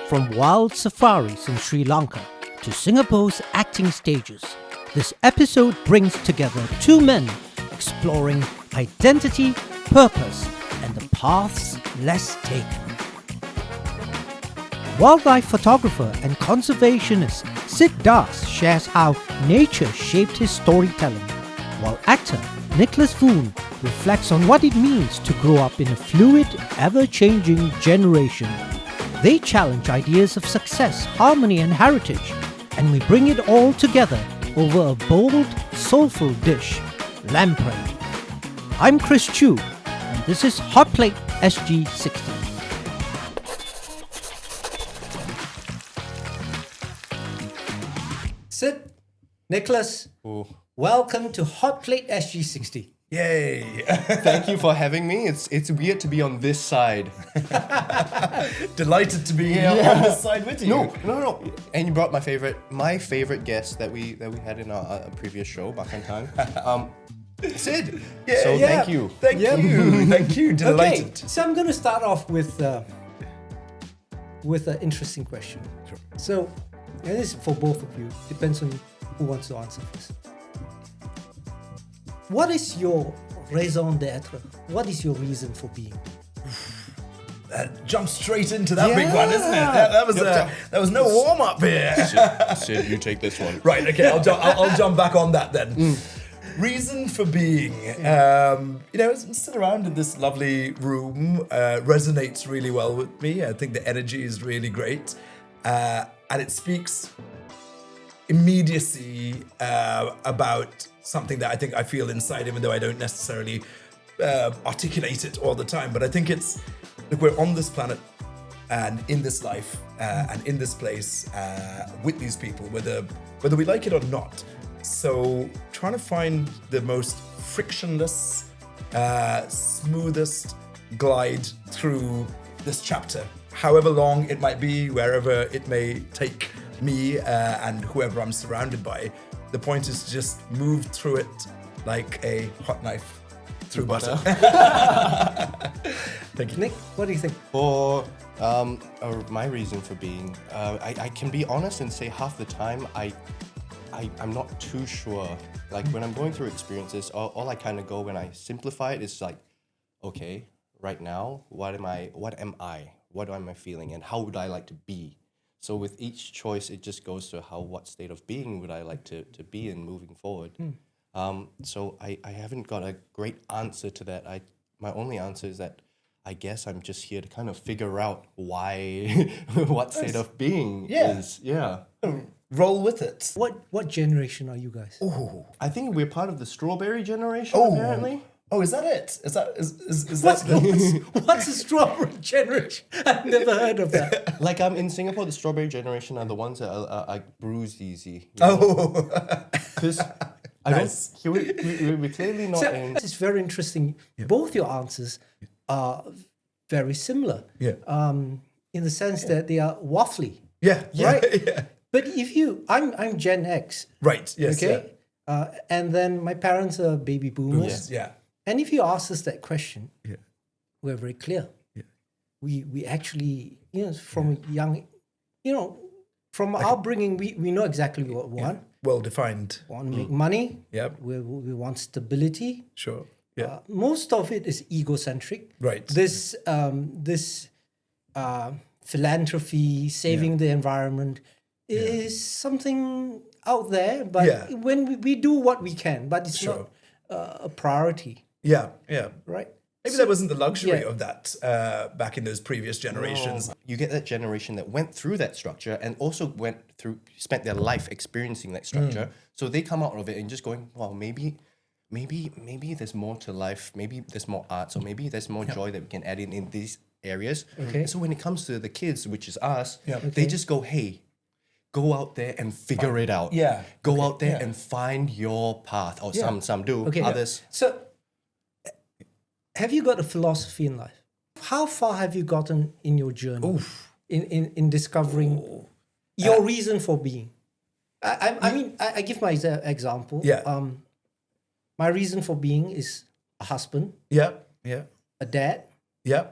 From wild safaris in Sri Lanka to Singapore's acting stages, this episode brings together two men exploring identity, purpose, and the paths less taken. Wildlife photographer and conservationist Sid Das shares how nature shaped his storytelling, while actor Nicholas Voon reflects on what it means to grow up in a fluid, ever-changing generation. They challenge ideas of success, harmony and heritage, and we bring it all together over a bold, soulful dish, lamprey. I'm Chris Choo, and this is Hotplate SG60. Sid, Nicholas, welcome to Hotplate SG60. Yay! Thank you for having me. It's weird to be on this side. Delighted to be here on this side with you. No. And you brought my favorite guest that we had in our previous show back in time. Sid. Thank you. Thank you. Delighted. Okay, so I'm going to start off with an interesting question. Sure. So, and this is for both of you. Depends on who wants to answer first. What is your raison d'être? What is your reason for being? Jump straight into that big one, isn't it? That was no warm up here. Sid, you take this one. Right. Okay. I'll jump back on that then. Reason for being, sit around in this lovely room, resonates really well with me. I think the energy is really great, and it speaks immediacy about something that I think I feel inside, even though I don't necessarily articulate it all the time. But I think it's, look, we're on this planet and in this life and in this place with these people, whether we like it or not. So trying to find the most frictionless, smoothest glide through this chapter, however long it might be, wherever it may take me and whoever I'm surrounded by. The point is to just move through it like a hot knife through butter. Thank you. Nick, what do you think? For my reason for being, I can be honest and say half the time I'm not too sure. Like when I'm going through experiences, all I kind of go when I simplify it is like, okay, right now, what am I? What am I feeling? And how would I like to be? So with each choice, it just goes to what state of being would I like to be in moving forward. So I haven't got a great answer to that. My only answer is that I guess I'm just here to kind of figure out why, what state of being is. Yeah. Roll with it. What generation are you guys? Oh, I think we're part of the strawberry generation, apparently. Oh, is that it? Is that What's a strawberry generation? I've never heard of that. Like in Singapore, the strawberry generation are the ones that are bruised easy. Because nice. we're clearly not in. It's very interesting. Yeah. Both your answers are very similar. Yeah. In the sense that they are waffly. Yeah. Right. Yeah. But I'm Gen X. Right. Yes. Okay. Yeah. And then my parents are baby boomers. Yeah. And if you ask us that question, we're very clear. Yeah. We actually, from young, from our upbringing, we know exactly what we want. Well defined. Want to make money. Yep. We want stability. Sure. Yeah. Most of it is egocentric. Right. This philanthropy, saving the environment is something out there. But when we do what we can, but it's not a priority. Yeah. Right. Maybe there wasn't the luxury of that back in those previous generations. No. You get that generation that went through that structure and also spent their life experiencing that structure. So they come out of it and just going, well, maybe there's more to life. Maybe there's more art. So maybe there's more joy that we can add in these areas. Okay. And so when it comes to the kids, which is us, they just go, hey, go out there and figure it out. Yeah. Go out there and find your path. Or some do. Okay. Others. So have you got a philosophy in life? How far have you gotten in your journey? In discovering your reason for being? I give my example. Yeah. My reason for being is a husband. Yeah. A dad. Yeah.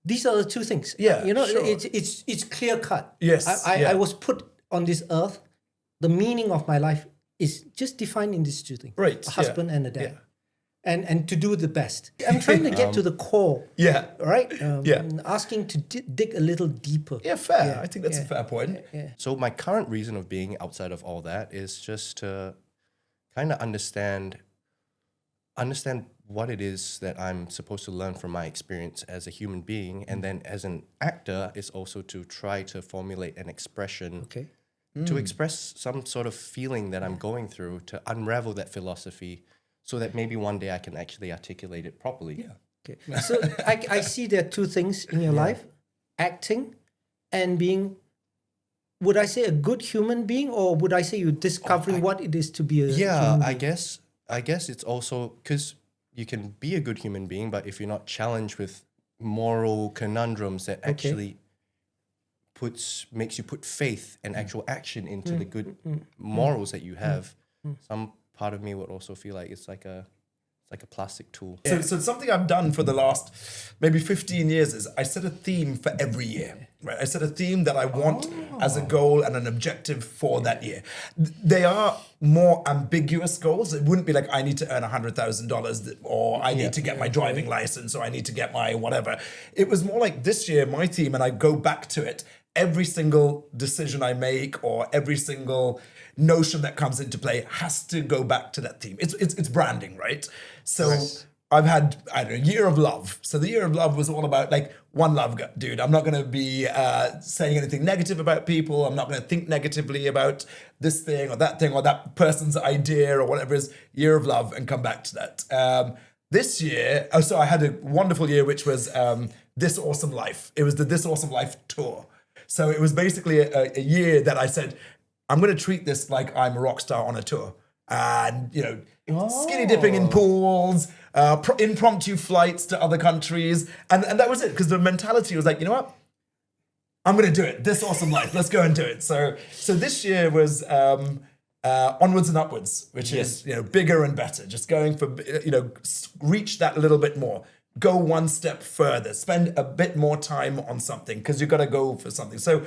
these are the two things. Yeah, You know, sure. it's clear cut. Yes, I was put on this earth. The meaning of my life is just defined in these two things. Right, A husband yeah, and a dad. And to do the best. I'm trying to get to the core. Yeah. Right? Yeah. Asking to dig a little deeper. Yeah, fair. I think that's a fair point. So my current reason of being outside of all that is just to kind of understand what it is that I'm supposed to learn from my experience as a human being, and then as an actor is also to try to formulate an expression Okay. to express some sort of feeling that I'm going through, to unravel that philosophy so that maybe one day I can actually articulate it properly. Yeah. Okay. So I see there are two things in your life, acting and being, would I say a good human being, or would I say you're discovering what it is to be a human being? I guess it's also because you can be a good human being, but if you're not challenged with moral conundrums that actually makes you put faith and actual action into the good morals that you have, some part of me would also feel like it's like a plastic tool. So something I've done for the last maybe 15 years is I set a theme for every year. Right? I set a theme that I want as a goal and an objective for that year. They are more ambiguous goals. It wouldn't be like I need to earn $100,000 or I need to get my driving license or I need to get my whatever. It was more like this year, my theme, and I go back to it. Every single decision I make or every single notion that comes into play has to go back to that theme. It's branding, right? So I've had, I don't know, year of love. So the year of love was all about like one love, dude. I'm not going to be saying anything negative about people. I'm not going to think negatively about this thing or that person's idea or whatever it is. Year of love, and come back to that. This year, so I had a wonderful year, which was This Awesome Life. It was the This Awesome Life tour. So it was basically a year that I said, I'm going to treat this like I'm a rock star on a tour. And, skinny dipping in pools, impromptu flights to other countries. And that was it, because the mentality was like, you know what? I'm going to do it. This Awesome Life. Let's go and do it. So this year was onwards and upwards, which is, bigger and better. Just going for, reach that a little bit more. Go one step further. Spend a bit more time on something, because you've got to go for something. So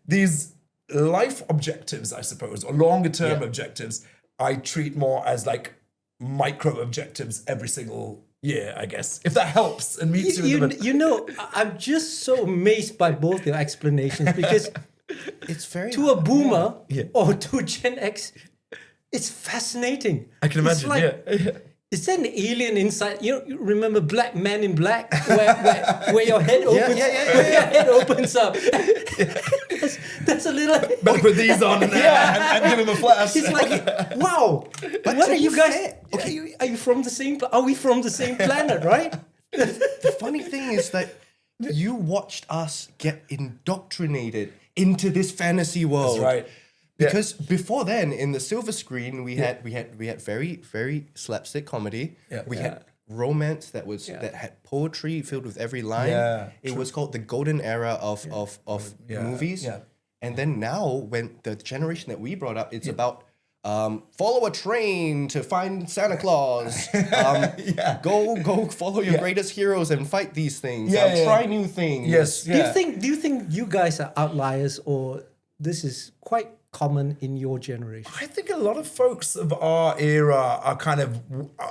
these life objectives, I suppose, or longer term objectives, I treat more as like micro objectives every single year, I guess, if that helps and meets you. I'm just so amazed by both your explanations, because it's very to a boomer or to Gen X, it's fascinating. I can imagine. Is there an alien inside? You remember Black Man in Black, where your head opens, where your head opens up. That's a little. Better put these on and give him a flash. It's like, wow. What are you guys? Okay, are you from the same? Are we from the same planet? Right. The funny thing is that you watched us get indoctrinated into this fantasy world. That's right. Because before then, in the silver screen, we had very, very slapstick comedy. We had romance that had poetry filled with every line. It was called the golden era of movies. And then now, when the generation that we brought up, it's about follow a train to find Santa Claus. Go follow your greatest heroes and fight these things. Try new things. Yes. Do you think you guys are outliers, or this is quite common in your generation? I think a lot of folks of our era are kind of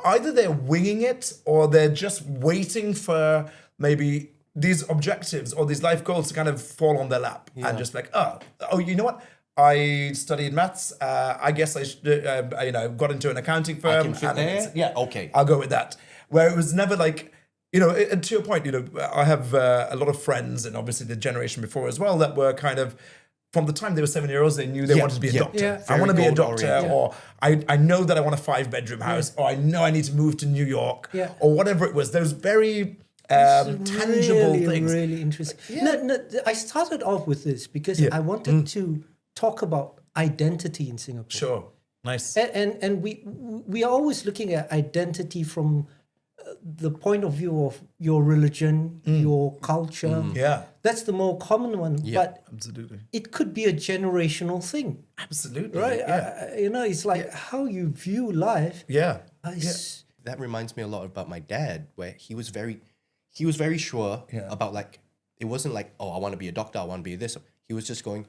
either they're winging it or they're just waiting for maybe these objectives or these life goals to kind of fall on their lap and just like, oh, you know what? I studied maths. I guess I should, got into an accounting firm. I can fit there? Okay. I'll go with that. Where it was never like, and to your point, I have a lot of friends, and obviously the generation before as well, that were kind of, from the time they were 7-year-olds, they knew they wanted to be a doctor. I want to be a doctor, or I know that I want a 5-bedroom house, or I know I need to move to New York, or whatever it was. Those very tangible things. Really interesting. No, I started off with this because I wanted to talk about identity in Singapore. Sure, nice. And we are always looking at identity from the point of view of your religion, your culture. That's the more common one. But absolutely, it could be a generational thing. Absolutely, right? It's like how you view life. That reminds me a lot about my dad, where he was very sure about like it wasn't like, oh, I want to be a doctor, I want to be this. He was just going,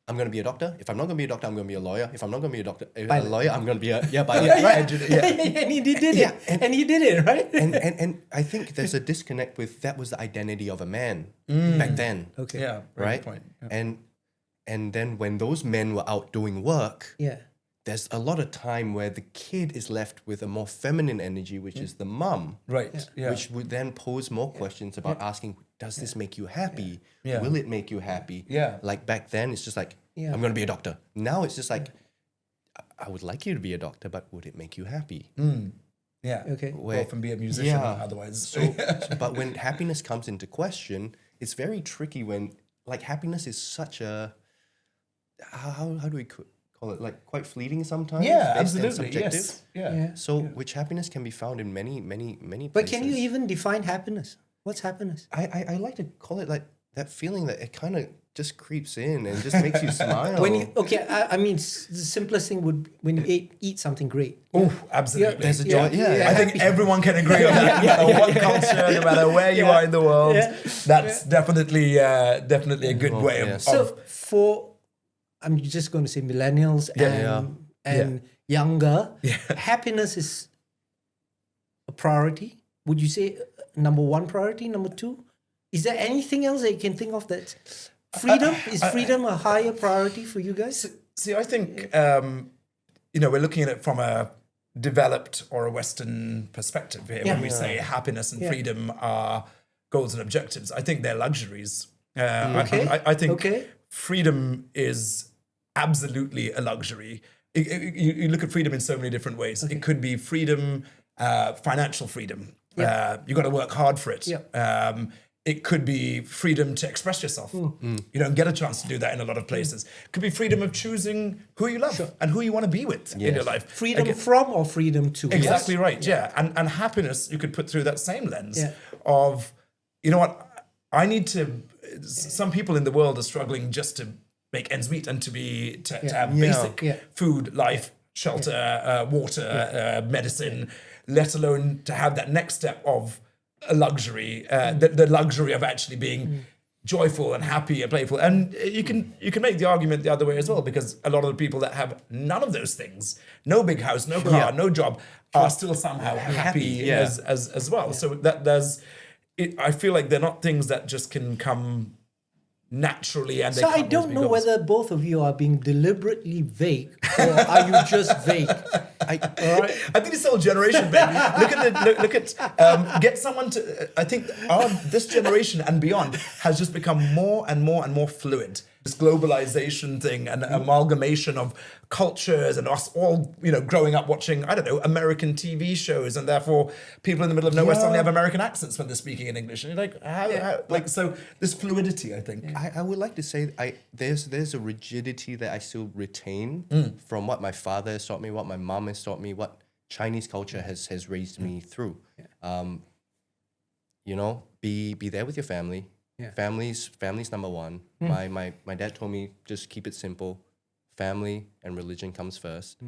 I'm going to be a doctor. If I'm not going to be a doctor, I'm going to be a lawyer. If I'm not going to be a lawyer, I'm going to be a pilot. Right? And he did it. Yeah. And he did it, right? And I think there's a disconnect with that was the identity of a man back then. Okay. Yeah, very Right? good point. Yeah. And then when those men were out doing work, Yeah. there's a lot of time where the kid is left with a more feminine energy, which is the mum. Right. Yeah. Which would then pose more questions about asking, does this make you happy? Yeah. Will it make you happy? Yeah. Like back then, it's just like, Yeah. I'm going to be a doctor. Now it's just like, I would like you to be a doctor, but would it make you happy? Yeah. Okay. Where- Or often be a musician Yeah. otherwise. But when happiness comes into question, it's very tricky when, like, happiness is such a, how do we call it? Like, quite fleeting sometimes. Yeah, based and absolutely. subjective. Yes. Yeah. Yeah. So, which happiness can be found in many places. But can you even define happiness? What's happiness? I like to call it like that feeling that it kind of just creeps in and just makes you smile. When you I mean, the simplest thing would when you eat something great. Oh, absolutely. There's a joy. Yeah. I think everyone can agree on that. No matter what culture, no matter where you are in the world, that's definitely a good way of. So for, I'm just going to say millennials and younger, happiness is a priority. Would you say number one priority? Number two? Is there anything else that you can think of that freedom? Is freedom a higher priority for you guys? See, I think we're looking at it from a developed or a Western perspective here. When we say happiness and freedom are goals and objectives, I think they're luxuries. I think freedom is absolutely a luxury. You look at freedom in so many different ways. It could be freedom, financial freedom. You got to work hard for it. It could be freedom to express yourself. You don't get a chance to do that in a lot of places. It could be freedom of choosing who you love and who you want to be with in your life. Freedom from or freedom to? Exactly right, yeah. And happiness you could put through that same lens of, you know what, I need to, some people in the world are struggling just to make ends meet and to have basic food, life, shelter, water, medicine, let alone to have that next step of a luxury, the luxury of actually being joyful and happy and playful. And you can make the argument the other way as well, because a lot of the people that have none of those things, no big house, no car, no job, are still somehow happy as well. So that I feel like they're not things that just can come naturally. And so I don't know whether both of you are being deliberately vague or are you just vague? I think it's the whole generation thing. Look at get someone to. I think this generation and beyond has just become more and more fluid. This globalization thing and amalgamation of cultures and us all, growing up watching, I don't know, American TV shows, and therefore people in the middle of nowhere suddenly have American accents when they're speaking in English. And you're like, how so this fluidity, I think. I would like to say there's a rigidity that I still retain from what my father has taught me, what my mom has taught me, what Chinese culture has raised me through. Be there with your family. Family's number one. My dad told me just keep it simple. Family and religion comes first.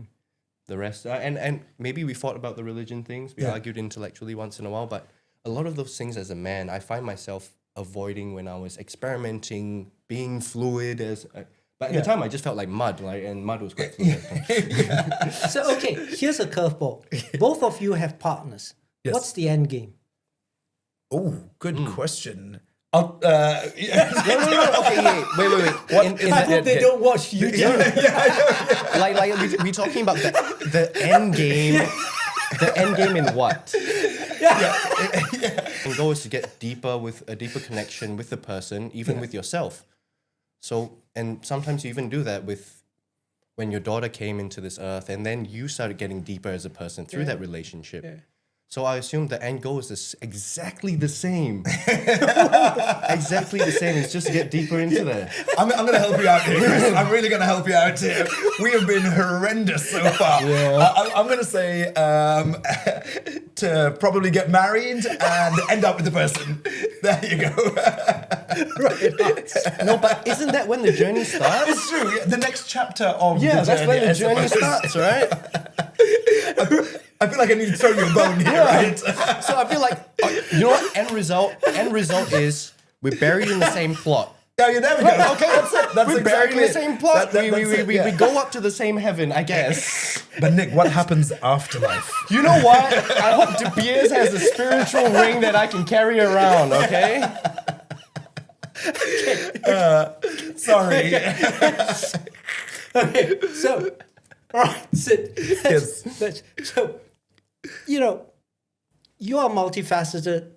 The rest, and maybe we fought about the religion things. We argued intellectually once in a while, but a lot of those things as a man, I find myself avoiding when I was experimenting, being fluid but at the time I just felt like mud, and mud was quite fluid. So okay, here's a curveball. Both of you have partners. Yes. What's the end game? Oh, good question. No. Okay, wait. I hope they don't watch YouTube. Like we talking about the end game. The end game in what? And goal is to get deeper with a deeper connection with the person, even with yourself. So, and sometimes you even do that with when your daughter came into this earth, and then you started getting deeper as a person through that relationship. So I assume the end goal is exactly the same. Exactly the same. It's just to get deeper into there. I'm going to help you out here, Chris. I'm really going to help you out here. We have been horrendous so far. I'm going to say to probably get married and end up with the person. There you go. Right. No, but isn't that when the journey starts? It's true. Yeah. The next chapter of the journey. That's when the journey starts, right? I feel like I need to throw you a bone here, right? So I feel like, you know what? End result is We're buried in the same plot. Yeah, you never go. Okay, that's it. That's We're buried in the same plot. We yeah. go up to the same heaven, I guess. But Nick, what happens after life? You know what? I hope De Beers has a spiritual ring that I can carry around, okay? Sorry. Okay, so, all right, Sid. Yes. So, you know, you are multifaceted.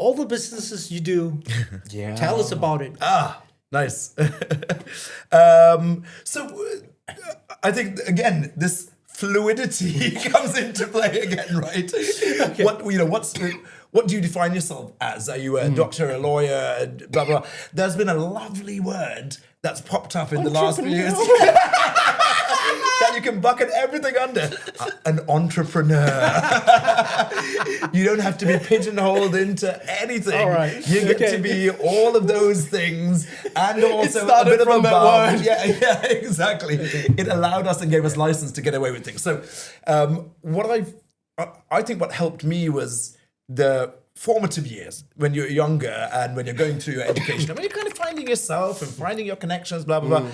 All the businesses you do, tell us about it. Ah, nice. I think again this fluidity comes into play again, right? Okay. What do you define yourself as? Are you a doctor, a lawyer, blah blah? There's been a lovely word that's popped up in the last few years that you can bucket everything under. An entrepreneur. You don't have to be pigeonholed into anything. All right. You get to be all of those things and also a started bit of a from that bum. word. Yeah, exactly. It allowed us and gave us license to get away with things. So I think what helped me was the formative years when you're younger and when you're going through your education. I mean, you're kind of finding yourself and finding your connections, blah, blah, blah.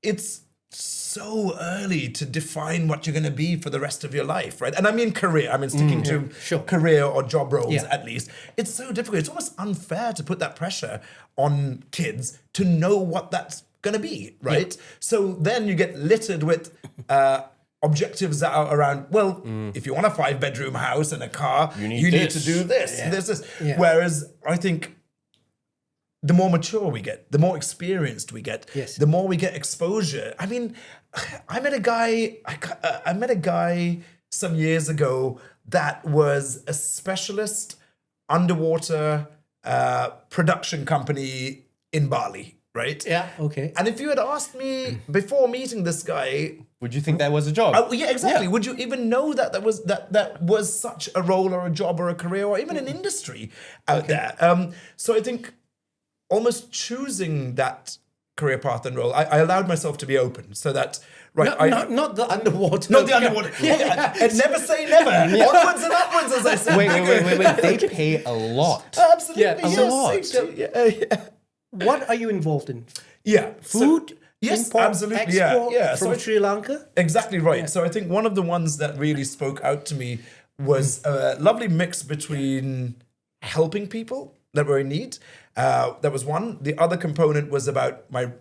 It's so early to define what you're going to be for the rest of your life, right? And I mean career. I mean sticking to career or job roles at least. It's so difficult. It's almost unfair to put that pressure on kids to know what that's going to be, right? So then you get littered with objectives that are around, well, if you want a 5-bedroom house and a car, you need to do this, this. Yeah. Whereas I think the more mature we get, the more experienced we get, the more we get exposure. I mean, I met a guy some years ago that was a specialist underwater production company in Bali, right? Yeah, okay. And if you had asked me before meeting this guy, Would you think that was a job? yeah, exactly. Would you even know that was such a role or a job or a career or even an industry out there? So I think almost choosing that career path and role, I allowed myself to be open so that Not the underwater. not the underwater. And never say never. Onwards and upwards, as I said. Wait. They pay a lot. Absolutely. Yeah, yes, a lot. yeah. What are you involved in? Yeah. Food? Yes, import, absolutely. export Yeah. from Sri Lanka? Exactly right. So I think one of the ones that really spoke out to me was a lovely mix between helping people that were in need. That was one. The other component was about my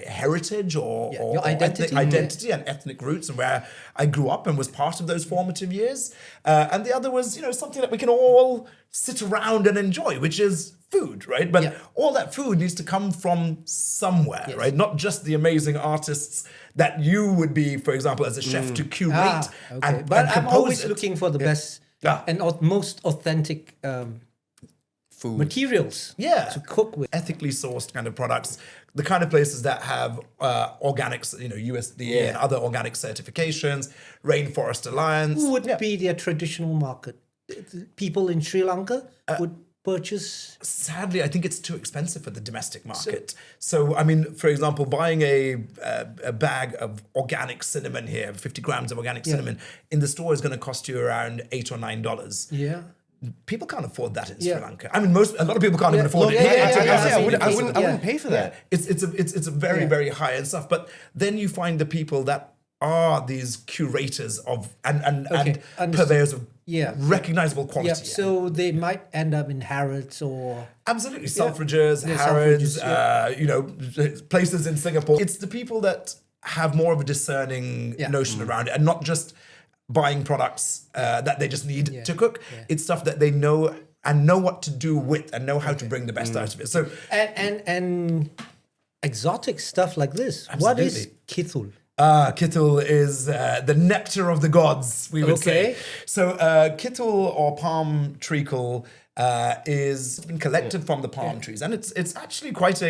heritage or your identity. identity and ethnic roots and where I grew up and was part of those formative years. And the other was, something that we can all sit around and enjoy, which is food, right? But all that food needs to come from somewhere, right? Not just the amazing artists that you would be, for example, as a chef to curate and But I'm compose always it. looking for the best and most authentic Food. materials to cook with. Ethically sourced kind of products, the kind of places that have organics, USDA and other organic certifications, Rainforest Alliance. Who would be their traditional market? People in Sri Lanka would purchase. Sadly, I think it's too expensive for the domestic market. So I mean, for example, buying a bag of organic cinnamon here, 50 grams of organic cinnamon, in the store is going to cost you around $8 or $9. Yeah. People can't afford that in Sri Lanka. I mean, a lot of people can't even afford it. I wouldn't pay for that. It's a very, very high end stuff. But then you find the people that are these curators of and purveyors of recognizable quality. Yeah, so they might end up in Harrods or absolutely Selfridges, Harrods, places in Singapore. It's the people that have more of a discerning notion around it, and not just buying products that they just need to cook. It's stuff that they know and know what to do with and know how to bring the best out of it. So and exotic stuff like this. Absolutely. What is kithul? Kithul is the nectar of the gods, we would say. So kithul or palm treacle is been collected from the palm trees, and it's actually quite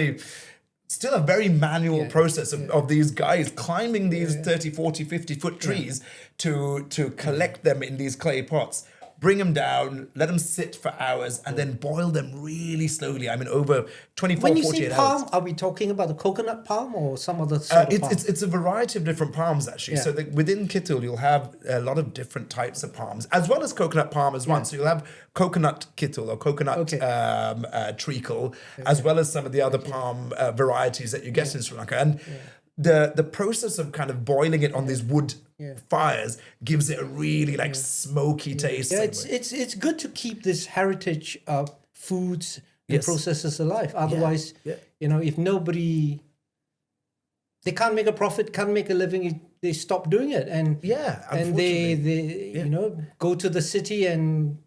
still a very manual process of these guys climbing these 30, 40, 50 foot trees to collect them in these clay pots. bring them down, let them sit for hours, and then boil them really slowly. I mean, over 24, When you 48 say hours. palm, are we talking about the coconut palm or some other sort of palm? It's a variety of different palms, actually. Yeah. So within kithul, you'll have a lot of different types of palms, as well as coconut palm as one. So you'll have coconut kithul or coconut treacle, as well as some of the other palm varieties that you get in Sri Lanka. And the process of kind of boiling it on these wood fires gives it a really like smoky taste. Yeah, it's good to keep this heritage of foods and processes alive. Otherwise, if nobody, they can't make a profit, can't make a living, they stop doing it, and they go to the city and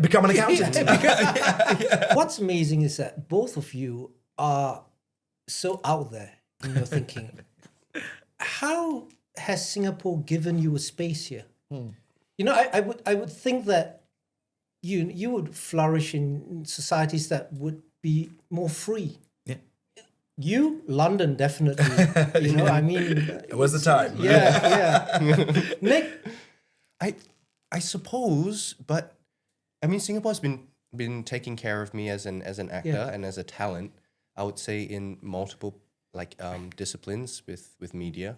become an accountant. What's amazing is that both of you are so out there in your thinking. How has Singapore given you a space here? I would think that you would flourish in societies that would be more free. Yeah. You, London, definitely. I mean, it was the time. Yeah. Nick, I suppose, but I mean, Singapore's been taking care of me as an actor and as a talent. I would say in multiple disciplines with media.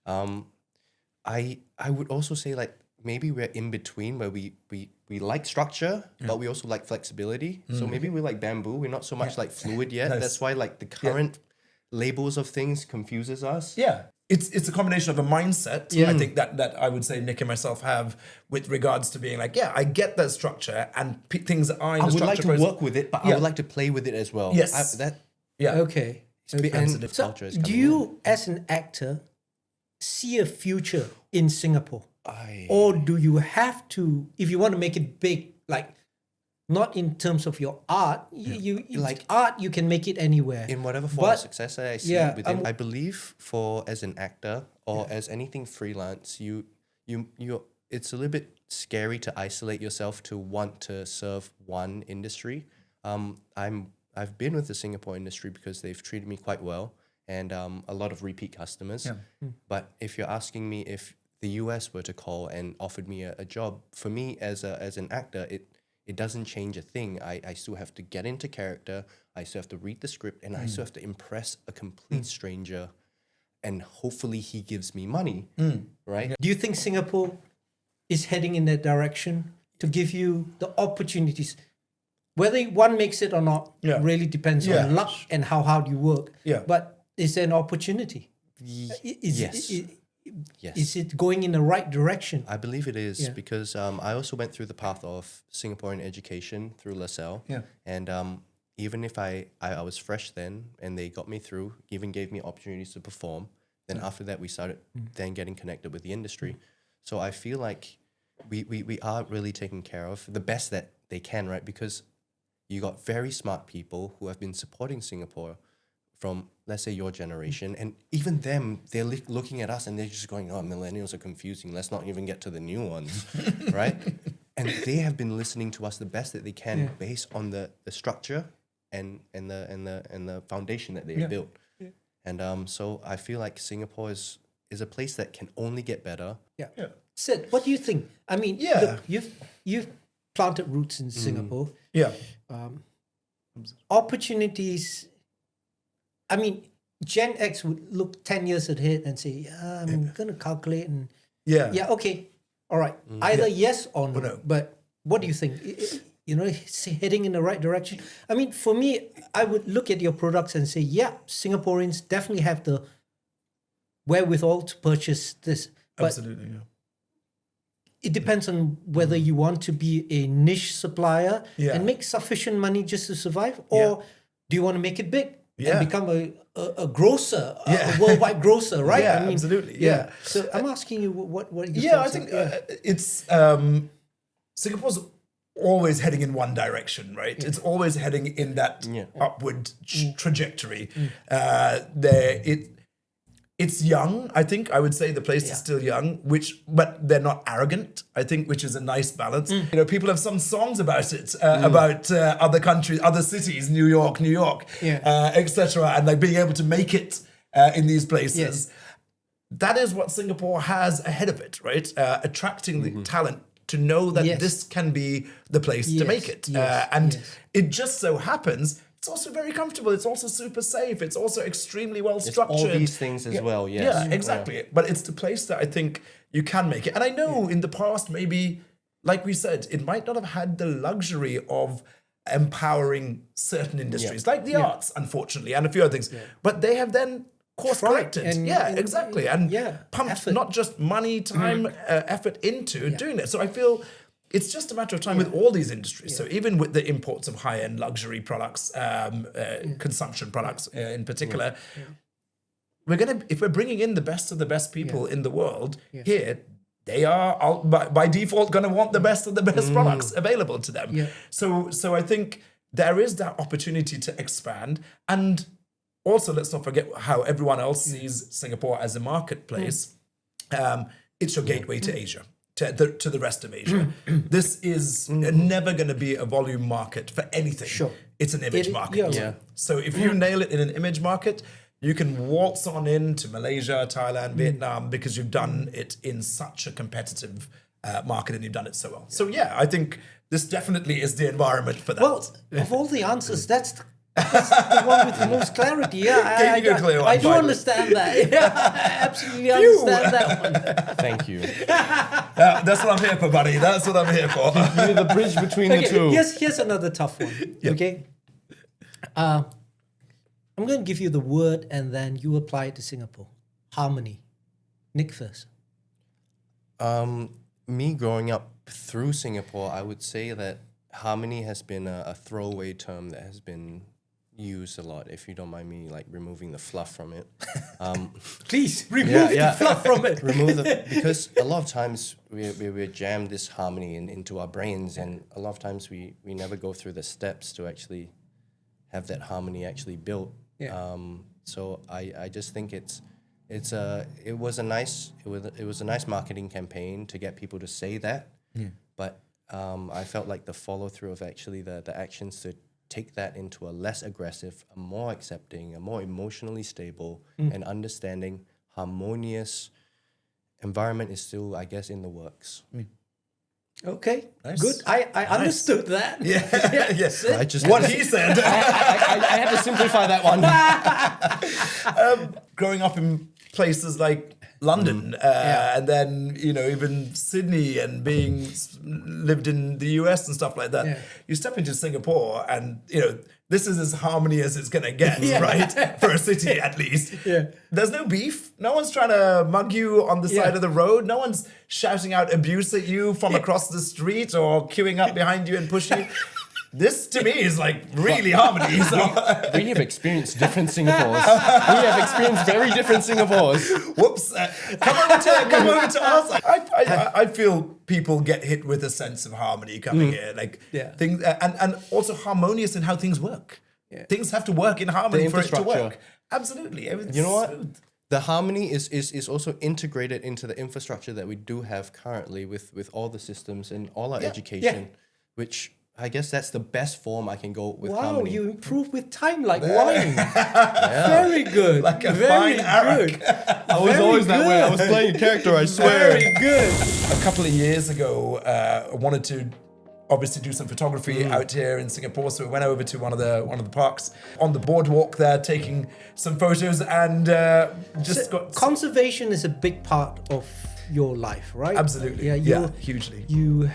I would also say maybe we're in between where we like structure, but we also like flexibility. So maybe we're like bamboo. We're not so much fluid yet. Nice. That's why the current labels of things confuses us. Yeah. It's a combination of a mindset, I think, that I would say Nick and myself have with regards to being I get that structure and things that are in the structure. I would like to work with it, but I would like to play with it as well. Yes. Okay. And so do you, as an actor, see a future in Singapore? Or do you have to, if you want to make it big, not in terms of your art, you art, you can make it anywhere. In whatever form of success I see within. I believe as an actor or as anything freelance, you it's a little bit scary to isolate yourself to want to serve one industry. I've been with the Singapore industry because they've treated me quite well and a lot of repeat customers. Yeah. But if you're asking me if the US were to call and offered me a job, for me as an actor, it doesn't change a thing. I still have to get into character. I still have to read the script, and I still have to impress a complete stranger, and hopefully he gives me money, right? Do you think Singapore is heading in that direction to give you the opportunities? Whether one makes it or not really depends on luck and how hard you work. Yeah. But is there an opportunity? Yes. Is it going in the right direction? I believe it is because I also went through the path of Singaporean education through LaSalle. Yeah. And even if I was fresh then and they got me through, even gave me opportunities to perform, then after that we started then getting connected with the industry. So I feel like we are really taking care of the best that they can, right? Because you got very smart people who have been supporting Singapore from, let's say, your generation, and even them, they're looking at us and they're just going, oh, millennials are confusing, let's not even get to the new ones, right? And they have been listening to us the best that they can based on the structure and the foundation that they have built. Yeah. And so I feel like Singapore is a place that can only get better. Yeah. Sid, what do you think? I mean, look, you've planted roots in Singapore. Yeah. Opportunities. I mean, Gen X would look 10 years ahead and say, I'm going to calculate and... Yeah, okay. All right. Either yes or no. But what do you think? It's heading in the right direction. I mean, for me, I would look at your products and say, Singaporeans definitely have the wherewithal to purchase this. But absolutely, yeah. It depends on whether you want to be a niche supplier and make sufficient money just to survive, or do you want to make it big? And become a grocer, a worldwide grocer, right? Yeah, absolutely. Yeah. So I'm asking you, what you Yeah, I think it's Singapore's always heading in one direction, right? It's always heading in that upward trajectory. It's young. I think I would say the place is still young, but they're not arrogant. I think, which is a nice balance. People have some songs about it, about other countries, other cities, New York, etc., and being able to make it in these places. Yes. That is what Singapore has ahead of it, right? Attracting the talent to know that Yes. this can be the place to Yes, make it. yes, And yes. it just so happens it's also very comfortable. It's also super safe. It's also extremely well It's structured. all these things as well, yes. Yeah, exactly. But it's the place that I think you can make it. And I know in the past, maybe, like we said, it might not have had the luxury of empowering certain industries, like the arts, unfortunately, and a few other things. But they have then course corrected. Exactly. And pumped effort. not just money, time, effort into doing that. So I feel it's just a matter of time with all these industries. So even with the imports of high-end luxury products, consumption products in particular, if we're bringing in the best of the best people in the world here, they are by default going to want the best of the best products available to them. Yeah. So I think there is that opportunity to expand. And also, let's not forget how everyone else sees Singapore as a marketplace. It's your gateway to Asia, to the rest of Asia. This is never going to be a volume market for anything. Sure. It's an image market. yeah. So if you nail it in an image market, you can waltz on into Malaysia, Thailand, Vietnam, because you've done it in such a competitive market and you've done it so well. So yeah, I think this definitely is the environment for that. Well, of all the answers, that's the one with the most clarity. Yeah, Gave you a clear one, I do finally. understand that. Yeah, I absolutely understand that one. Thank you. That's what I'm here for, buddy. That's what I'm here for. You're the bridge between the two. Here's another tough one. Okay. I'm going to give you the word and then you apply it to Singapore. Harmony. Nick first. Me growing up through Singapore, I would say that harmony has been a throwaway term that has been used a lot, if you don't mind me like removing the fluff from it. Please remove the fluff from it. Because a lot of times we jam this harmony into our brains, and a lot of times we never go through the steps to actually have that harmony actually built. Yeah. So I just think it was a nice marketing campaign to get people to say that. But I felt like the follow through of actually the actions to take that into a less aggressive, a more accepting, a more emotionally stable and understanding, harmonious environment is still, I guess, in the works. Okay, Nice. good. I understood that. Yes. I just What he said. I had to simplify that one. Growing up in places like London, and then even Sydney, and lived in the US and stuff like that. Yeah. You step into Singapore, and this is as harmony as it's gonna get, right? For a city, at least. Yeah. There's no beef. No one's trying to mug you on the side of the road. No one's shouting out abuse at you from across the street or queuing up behind you and pushing you. This to me is like really harmony. So. We have experienced different Singapores. We have experienced very different Singapores. Whoops! Come over to us. I feel people get hit with a sense of harmony coming here, things, and also harmonious in how things work. Yeah. Things have to work in harmony for it to infrastructure. work. Absolutely. You know what? The harmony is also integrated into the infrastructure that we do have currently with all the systems and all our education, which I guess that's the best form I can go with harmony. Wow, you improve with time like wine. Very good. Like a very fine arak. good. I was always that way. I was playing a character, I swear. Very good. A couple of years ago, I wanted to obviously do some photography out here in Singapore, so we went over to one of the parks on the boardwalk there, taking some photos, and Conservation is a big part of your life, right? Absolutely. Yeah, hugely. You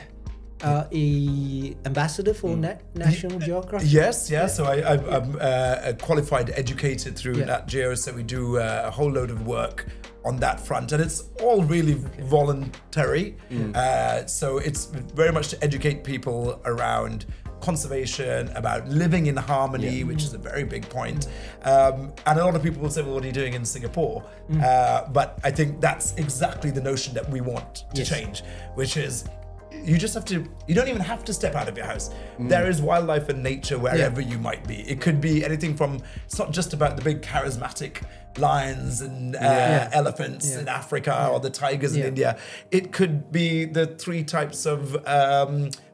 are a ambassador for National Geographic. Yes. So I'm a qualified educator through Nat Geo, so we do a whole load of work on that front, and it's all really voluntary. So it's very much to educate people around conservation, about living in harmony, which is a very big point. And a lot of people will say, well, what are you doing in Singapore? But I think that's exactly the notion that we want to change, which is you don't even have to step out of your house. There is wildlife and nature wherever you might be. It could be anything from, it's not just about the big charismatic lions and elephants in Africa or the tigers in India. It could be the 3 types of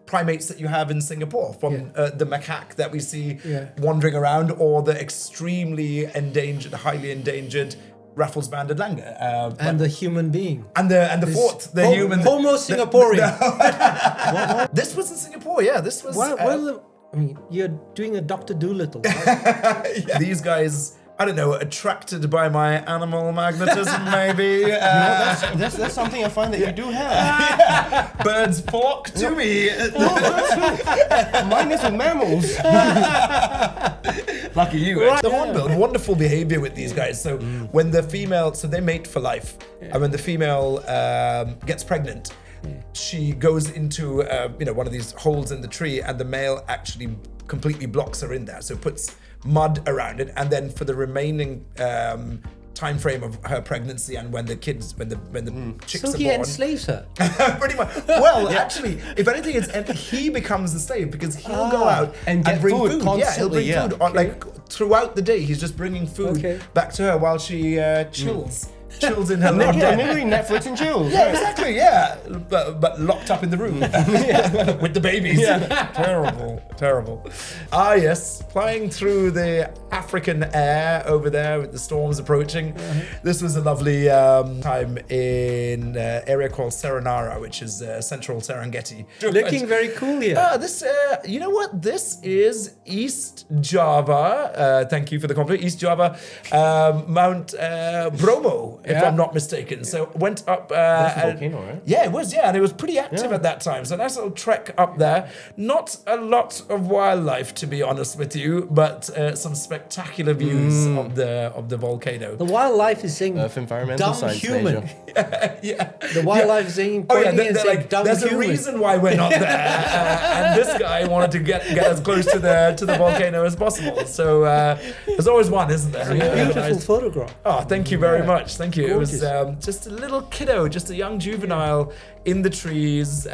primates that you have in Singapore, from the macaque that we see wandering around, or the extremely endangered, highly endangered Raffles Banded Langer. And the human being. And the fourth, the human. Homo Singaporean. This was in Singapore, yeah. This was. You're doing a Dr. Dolittle. Right? Yeah. These guys, I don't know, attracted by my animal magnetism, maybe. That's something I find that you do have. Birds flock to me. Mine is with mammals. Lucky you. Right. The hornbill, wonderful behavior with these guys. So when the female, so they mate for life, and when the female gets pregnant, she goes into one of these holes in the tree, and the male actually completely blocks her in there. So puts mud around it, and then for the remaining time frame of her pregnancy and when the chicks So are he born, enslaves her. pretty much. Well, actually, if anything, he becomes the slave because he'll go out and get bring food food. constantly, Yeah, he'll bring food on, like throughout the day. He's just bringing food back to her while she chills. Chills in her little den. Literally Netflix and chills. Yeah, exactly. Yeah, but locked up in the room with the babies. Terrible. Ah, yes, flying through the African air over there with the storms approaching. This was a lovely time in an area called Serenara, which is central Serengeti. Looking very cool here. This, you know what? This is East Java. Thank you for the compliment. East Java, Mount Bromo, if I'm not mistaken. So went up. That's a volcano, right? Yeah, it was. Yeah, and it was pretty active at that time. So nice little trek up there. Not a lot of wildlife, to be honest with you, but some spectacular views of the volcano. The wildlife is saying Environmental dumb science human. major. Yeah. The wildlife is saying pointing and saying dumb there's human. a reason why we're not there, and this guy wanted to get as close to the volcano as possible. So there's always one, isn't there? Beautiful photograph. Oh, thank you very much. Thank you. Gorgeous. It was just a little kiddo, just a young juvenile in the trees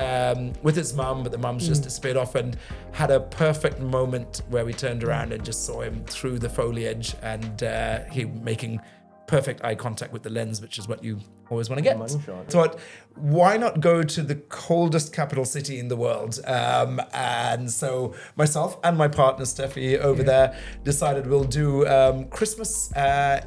with his mum, but the mum's just disappeared off, and had a perfect moment where we turned around and just saw him through the foliage, and he making perfect eye contact with the lens, which is what you always want to get. Money shot. So why not go to the coldest capital city in the world? And so myself and my partner Steffi over there decided we'll do Christmas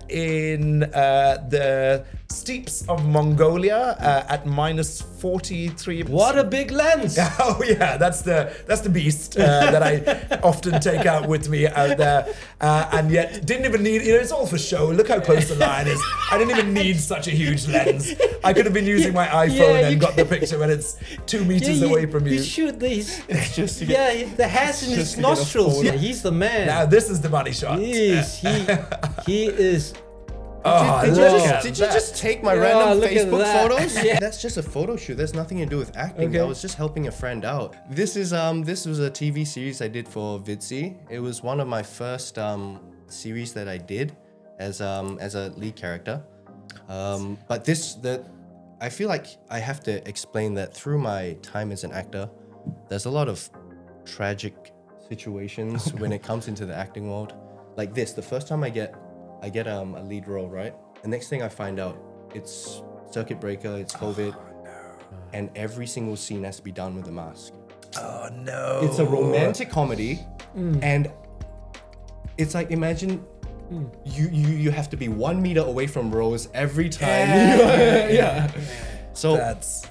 in the steeps of Mongolia at minus 43. What a big lens! Oh yeah, that's the beast that I often take out with me out there, and yet didn't even need. It's all for show. Look how close the line is. I didn't even need such a huge lens. I could have been using my iPhone and got the picture when it's 2 meters away from you. You shoot these. Just to get, the hairs in his nostrils. Yeah, he's the man. Now this is the money shot. He is. He is. Did you just take my random look at Facebook that. photos? Yeah. That's just a photo shoot. There's nothing to do with acting. Okay. I was just helping a friend out. This was a TV series I did for Vidsi. It was one of my first series that I did as a lead character. But I feel like I have to explain that through my time as an actor, there's a lot of tragic situations when it comes into the acting world. Like this, the first time I get a lead role, right? The next thing I find out, it's circuit breaker, it's COVID, and every single scene has to be done with a mask. Oh no! It's a romantic comedy, and it's like, imagine you have to be 1 meter away from Rose every time. Yeah. So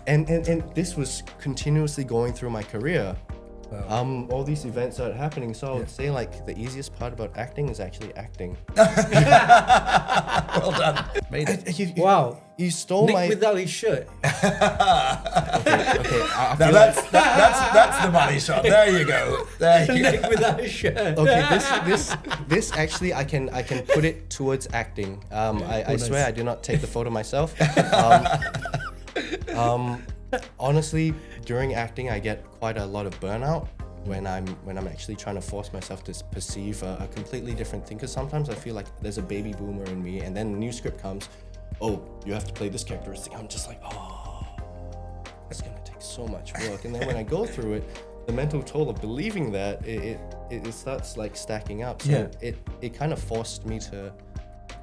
and this was continuously going through my career. Wow. All these events are happening, so I would say like the easiest part about acting is actually acting. Well done. Made it. Wow. You stole Nick my. without his shirt. Okay. I Now feel that's the money shot. There you go. Nick without his shirt. Okay, this actually I can put it towards acting. I swear I did not take the photo myself. Honestly, during acting I get quite a lot of burnout when I'm actually trying to force myself to perceive a completely different thing. Because sometimes I feel like there's a baby boomer in me, and then a new script comes. Oh, you have to play this characteristic. I'm just like, oh, it's gonna take so much work. And then when I go through it, the mental toll of believing that it starts like stacking up. So it kind of forced me to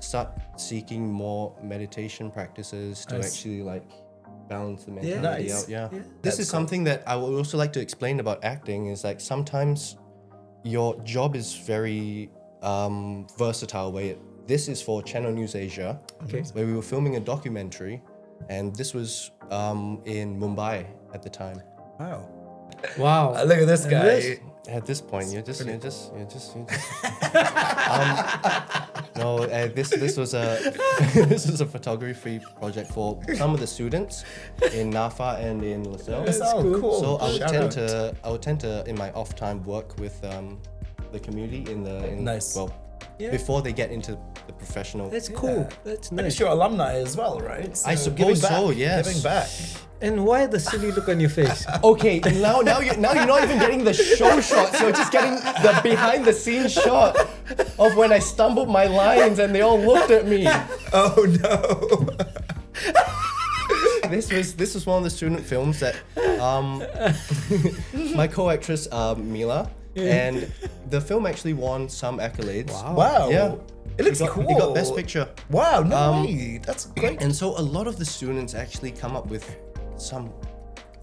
start seeking more meditation practices to actually like balance the mentality out. Yeah. This is something that I would also like to explain about acting is like sometimes your job is very versatile this is for Channel News Asia, where we were filming a documentary, and this was in Mumbai at the time. Wow. Wow. Look at this guy. this? At this point, you're just. No, this was a photography project for some of the students in NAFA and in LaSalle. Cool. So I would Shout tend to in my off time work with the community Nice. before they get into the professional. That's cool. That's I'm nice. sure alumni as well, right? I So suppose giving back, so, yes. Giving back. And why the silly look on your face? Okay, now you're not even getting the show shots. You're just getting the behind the scenes shot of when I stumbled my lines and they all looked at me. Oh no. This was one of the student films that my co-actress Mila, and the film actually won some accolades. Wow. Yeah. It looks He got- cool. he got Best Picture. Wow, no way. That's great. And so a lot of the students actually come up with some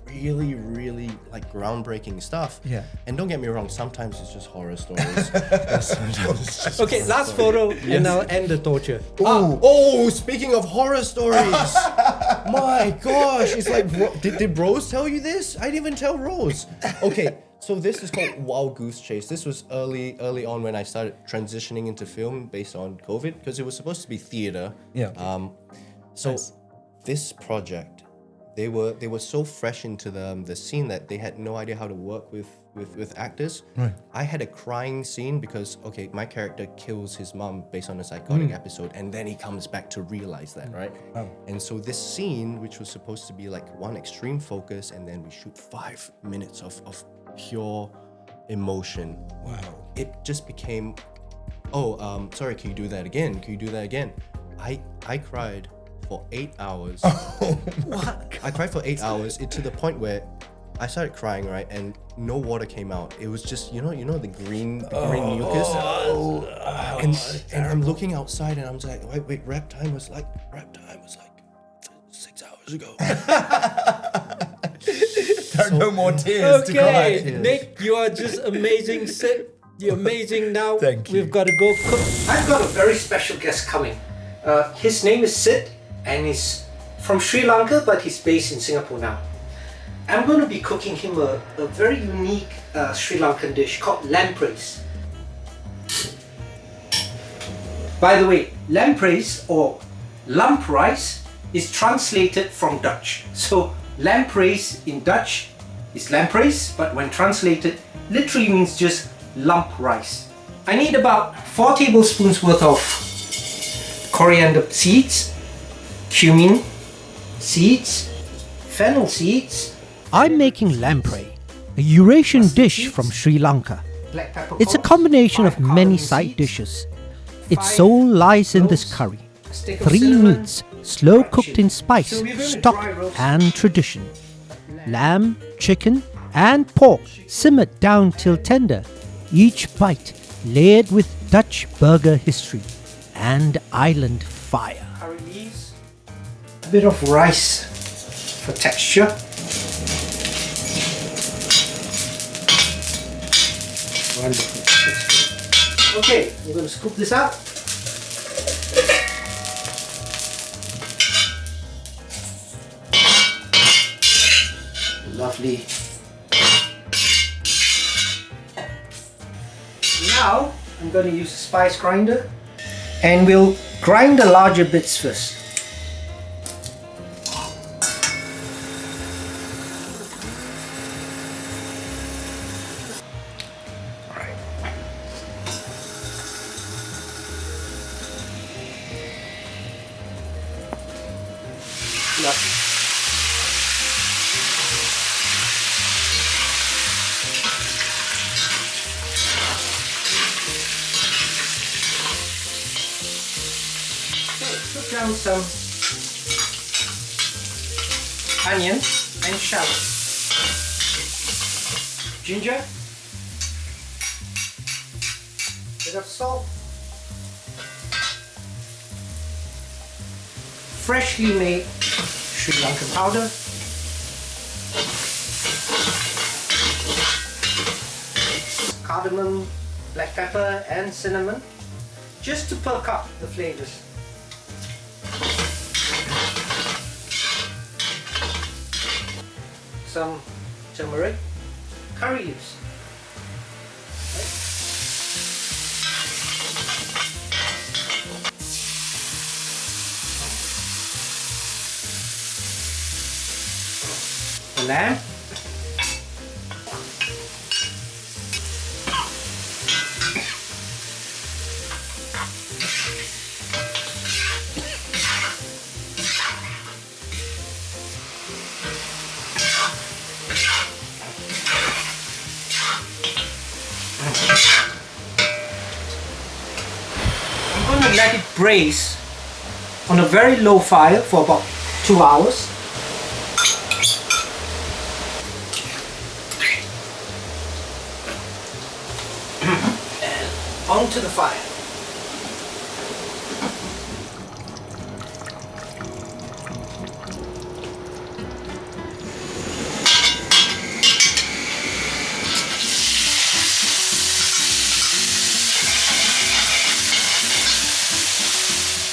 really, really like groundbreaking stuff. Yeah. And don't get me wrong, sometimes it's just horror stories. And sometimes it's just Okay, horror last stories. photo, and I'll end the torture. Oh, speaking of horror stories, my gosh, it's like, did Rose tell you this? I didn't even tell Rose. Okay, so this is called Wild Goose Chase. This was early on when I started transitioning into film based on COVID, because it was supposed to be theater. Yeah. So this project, they were so fresh into the scene that they had no idea how to work with actors. Right. I had a crying scene because, okay, my character kills his mom based on a psychotic episode, and then he comes back to realize that, right? Wow. And so this scene, which was supposed to be like one extreme focus, and then we shoot 5 minutes of pure emotion. Wow. It just became, sorry, can you do that again? Can you do that again? I cried for 8 hours. What? I cried for 8 hours, to the point where I started crying, right? And no water came out. It was just, you know the green mucus. And I'm looking outside and I'm just like, wait, rap time was like 6 hours ago. There are no more tears to cry. Okay, Nick, you are just amazing. Sid, you're amazing now. Thank you. We've got to go cook. I've got a very special guest coming. His name is Sid, and he's from Sri Lanka, but he's based in Singapore now. I'm going to be cooking him a very unique Sri Lankan dish called Lamprais. By the way, Lamprais or Lamprais is translated from Dutch. So Lamprais in Dutch is Lamprais, but when translated, literally means just lump rice. I need about 4 tablespoons worth of coriander seeds, cumin seeds, fennel seeds. I'm making lamprey, a Eurasian dish from Sri Lanka. Black pepper It's a corns, combination of 5 many cardamom side seeds, dishes. Its 5 soul lies in this cloves, curry. a stick of 3 cinnamon, meats, slow fried cooked chili. in spice, So we're gonna stock dry roast and tradition. Lamb, chicken and pork simmered down till tender, each bite layered with Dutch burger history and island fire. curry leaves, a bit of rice for texture. Wonderful. Okay, we're going to scoop this out. Lovely. Now I'm going to use a spice grinder, and we'll grind the larger bits first. Alright. Lovely. Put down some onion and shallot, ginger, bit of salt, freshly made Sri Lankan powder, cardamom, black pepper and cinnamon, just to perk up the flavors. Some turmeric, curry leaves. The lamb. I'm going to let it braise on a very low fire for about 2 hours. And onto the fire.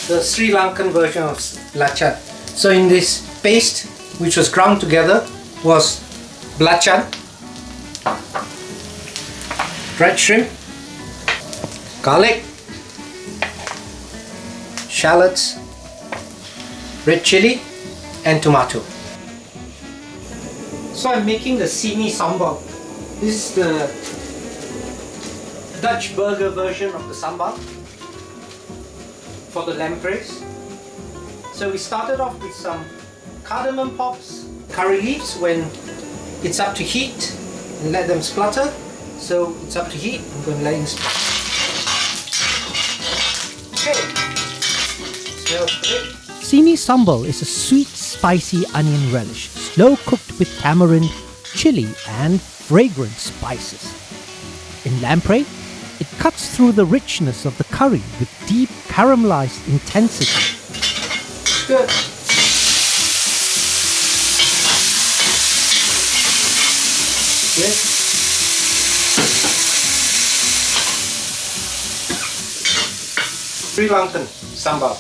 The Sri Lankan version of belacan. So in this paste, which was ground together, was belacan, dried shrimp, garlic, shallots, red chili, and tomato. So I'm making the sini sambal. This is the Dutch burger version of the sambal for the lampreys. So we started off with some cardamom pops, curry leaves when it's up to heat, and let them splutter. So it's up to heat, I'm going to let it splutter. Okay, smells great. Sini Sambal is a sweet, spicy onion relish, slow cooked with tamarind, chili and fragrant spices. In lamprey, it cuts through the richness of the curry with deep caramelized intensity. Good. Good. Sri Lankan Sambal.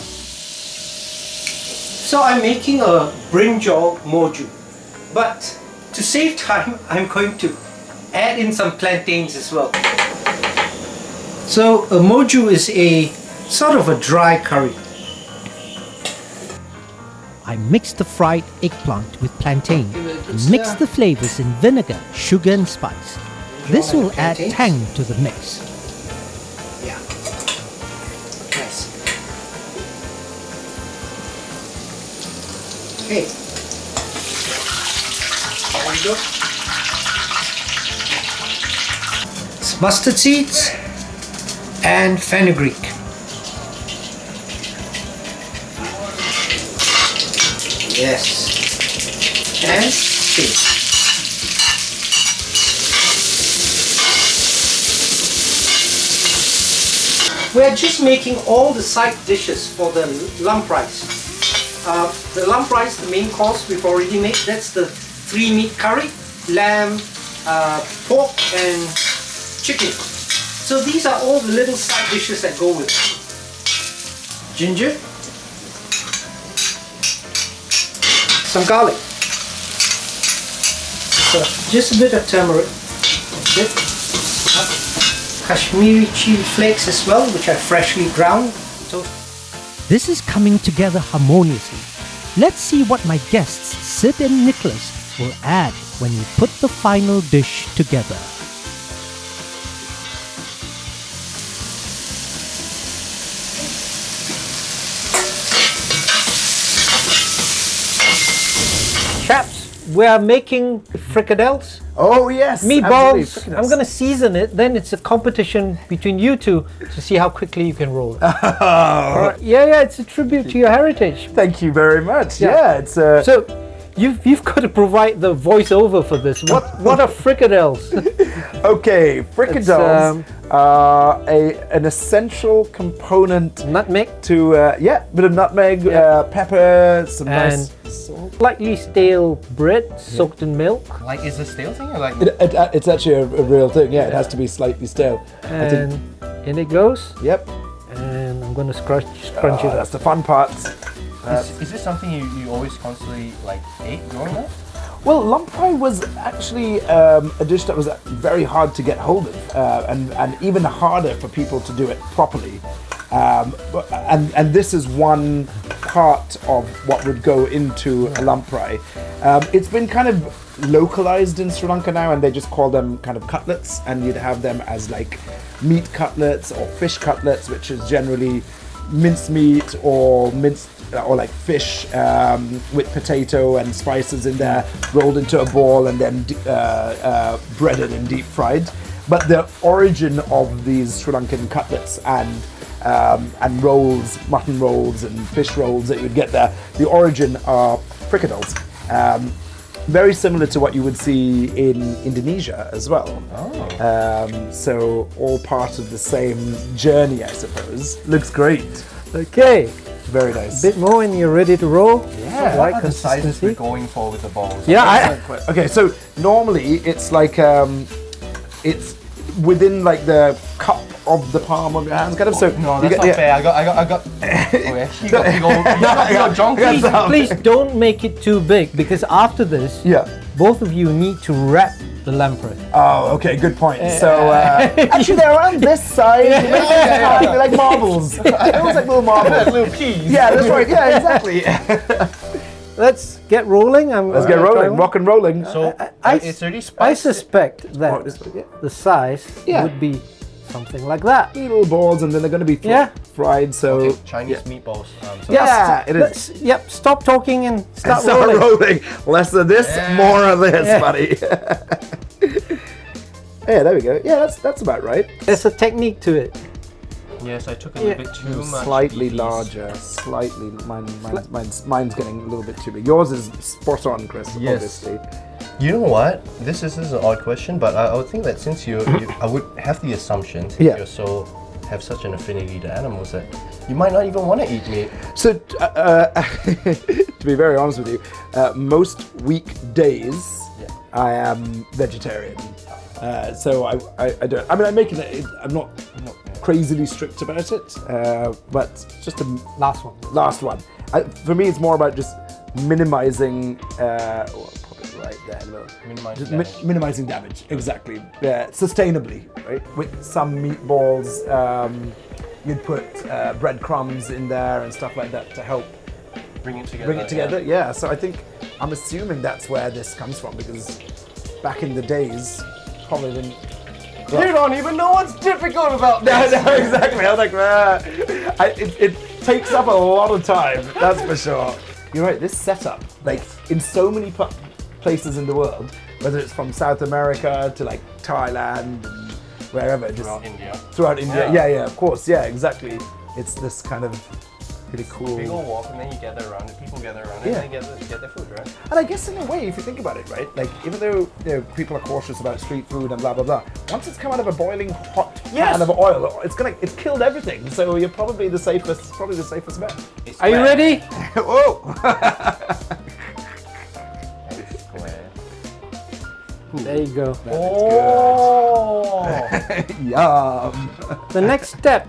So I'm making a brinjal moju, but to save time I'm going to add in some plantains as well. So a moju is a sort of a dry curry. I mix the fried eggplant with plantain and mix the flavors in vinegar, sugar and spice. This will add tang to the mix. Yeah. Nice. Okay. There we go. It's mustard seeds and fenugreek. Yes. And chili. We are just making all the side dishes for the lamprais. The lamprais, the main course we've already made. That's the 3-meat curry, lamb, pork and chicken. So these are all the little side dishes that go with it. Ginger, some garlic, so just a bit of turmeric, that's it. Kashmiri chili flakes as well, which are freshly ground. So This is coming together harmoniously. Let's see what my guests Sid and Nicholas will add when we put the final dish together. chaps, we are making frikadels. Oh yes, Meatballs. absolutely. I'm going to season it. Then it's a competition between you two to see how quickly you can roll it. Alright. Yeah, it's a tribute to your heritage. Thank you very much. Yeah. Yeah, it's So you've got to provide the voiceover for this. What are frikadels? okay. Frikadels are an essential component Nutmeg to bit of nutmeg, pepper, some and nice salt. slightly stale bread soaked in milk. Like, is it stale thing or like? It's actually a real thing. Yeah, it has to be slightly stale. I And think, in it goes. yep. And and I'm going to scrunch it That's up. the fun part. Is this something you always constantly like ate growing up? Well, Lamprais was actually a dish that was very hard to get hold of, and even harder for people to do it properly. And this is one part of what would go into a Lamprais. It's been kind of localized in Sri Lanka now, and they just call them kind of cutlets, and you'd have them as like meat cutlets or fish cutlets, which is generally minced meat or like fish with potato and spices in there, rolled into a ball and then breaded and deep fried. But the origin of these Sri Lankan cutlets and rolls, mutton rolls and fish rolls that you'd get there, the origin are frikadels. Very similar to what you would see in Indonesia as well. So all part of the same journey, I suppose. Looks great. Okay, Very nice. bit more and you're ready to roll. Yeah. Right What are the sizes consistency. we're going for with the balls? Yeah, Okay, so normally it's like it's within like the cup of the palm of your hands, kind of. So No, you that's not get- fair. I got. Okay, he got big old. He got junky. please don't make it too big because after this, Yeah. both of you need to wrap the lamprey. Oh, okay, good point. So actually, they're around this size. They're like marbles. It looks like little marbles. Little peas. Yeah, that's right. Yeah, exactly. Let's get rolling. Let's get rolling, rock and rolling. So I- it's already I spiced. suspect that Oh, this- yeah. the size Yeah. would be something like that. Little balls, and then they're going to be Yeah. fried. So Chinese meatballs. So Yeah, it is. Yep, stop talking and start start rolling. rolling. Less of this, more of this, buddy. Yeah, there we go. Yeah, that's about right. There's a technique to it. Yes, I took a little bit too much. Slightly beefies. larger, slightly. Mine's getting a little bit too big. Yours is spot on, Chris. Yes. Obviously. You know what? This is an odd question, but I would think that since you I would have the assumption since Yeah. you're have such an affinity to animals that you might not even want to eat meat. So, to be very honest with you, most weekdays I am vegetarian. So I don't. I mean, I make it. I'm not crazily strict about it, but just a Last one. last one. For me, it's more about just minimizing. Pop it right there. Look. Minimizing Just damage. minimizing damage. Exactly. Sustainably, right? With some meatballs, you'd put breadcrumbs in there and stuff like that to help Bring it together. bring it together. Yeah. So I'm assuming that's where this comes from, because back in the days, probably didn't. You don't even know what's difficult about this. No, exactly. I was like, it takes up a lot of time, that's for sure. You're right, this setup, like in so many places in the world, whether it's from South America to like Thailand and wherever, just Throughout India. throughout India. Yeah, of course, yeah, exactly. It's this kind of pretty cool. Big old walk, and then you gather around, and people gather around, Yeah. and they get their food, right? And I guess in a way, if you think about it, right, like even though people are cautious about street food and blah blah blah, once it's come out of a boiling hot pan of oil, it's killed everything. So you're probably the safest bet. Are you ready? Whoa! There you go. Oh! Yum! The next step,